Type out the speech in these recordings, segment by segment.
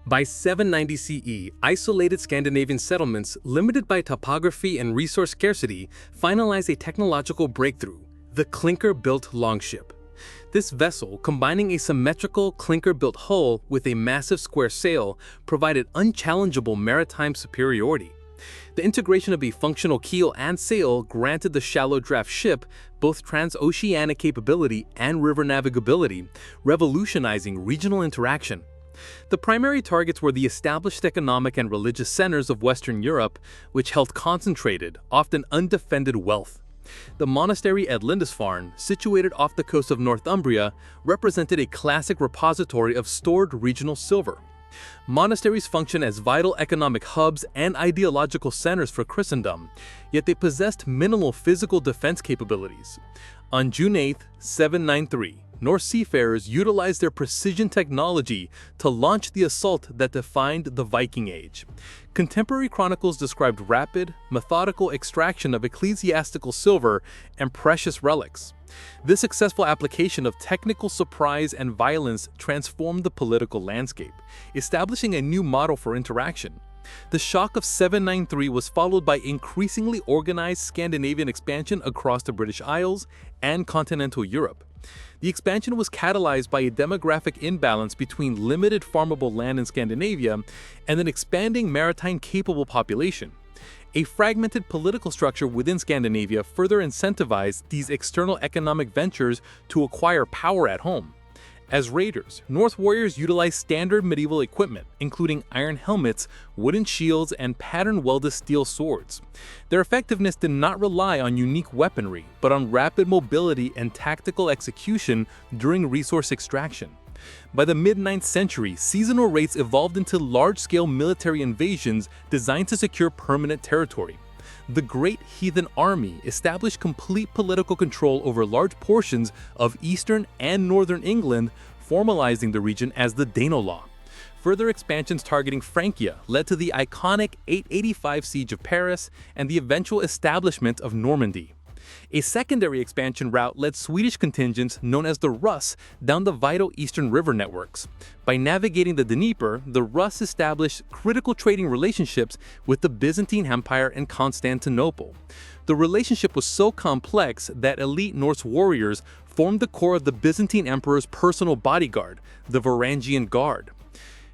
By 790 CE, isolated Scandinavian settlements, limited by topography and resource scarcity, finalized a technological breakthrough: the clinker-built longship. This vessel, combining a symmetrical clinker-built hull with a massive square sail, provided unchallengeable maritime superiority. The integration of a functional keel and sail granted the shallow draft ship both transoceanic capability and river navigability, revolutionizing regional interaction. The primary targets were the established economic and religious centers of Western Europe, which held concentrated, often undefended wealth. The monastery at Lindisfarne, situated off the coast of Northumbria, represented a classic repository of stored regional silver. Monasteries function as vital economic hubs and ideological centers for Christendom, yet they possessed minimal physical defense capabilities. On June 8, 793, Norse seafarers utilized their precision technology to launch the assault that defined the Viking Age. Contemporary chronicles described rapid, methodical extraction of ecclesiastical silver and precious relics. This successful application of technical surprise and violence transformed the political landscape, establishing a new model for interaction. The shock of 793 was followed by increasingly organized Scandinavian expansion across the British Isles and continental Europe. The expansion was catalyzed by a demographic imbalance between limited farmable land in Scandinavia and an expanding maritime-capable population. A fragmented political structure within Scandinavia further incentivized these external economic ventures to acquire power at home. As raiders, Norse warriors utilized standard medieval equipment, including iron helmets, wooden shields, and pattern-welded steel swords. Their effectiveness did not rely on unique weaponry, but on rapid mobility and tactical execution during resource extraction. By the mid-9th century, seasonal raids evolved into large-scale military invasions designed to secure permanent territory. The Great Heathen Army established complete political control over large portions of eastern and northern England, formalizing the region as the Danelaw. Further expansions targeting Francia led to the iconic 885 siege of Paris and the eventual establishment of Normandy. A secondary expansion route led Swedish contingents known as the Russ down the vital eastern river networks. By navigating the Dnieper, the Russ established critical trading relationships with the Byzantine Empire and Constantinople. The relationship was so complex that elite Norse warriors formed the core of the Byzantine Emperor's personal bodyguard, the Varangian Guard.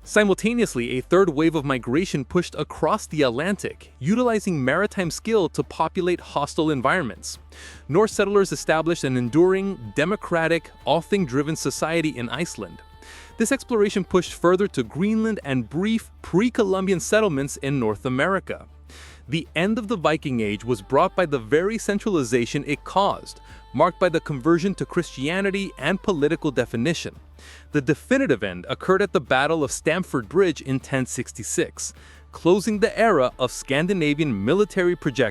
Simultaneously, a third wave of migration pushed across the Atlantic, utilizing maritime skill to populate hostile environments. Norse settlers established an enduring, democratic, all-thing-driven society in Iceland. This exploration pushed further to Greenland and brief, pre-Columbian settlements in North America. The end of the Viking Age was brought by the very centralization it caused, marked by the conversion to Christianity and political definition. The definitive end occurred at the Battle of Stamford Bridge in 1066, closing the era of Scandinavian military projection.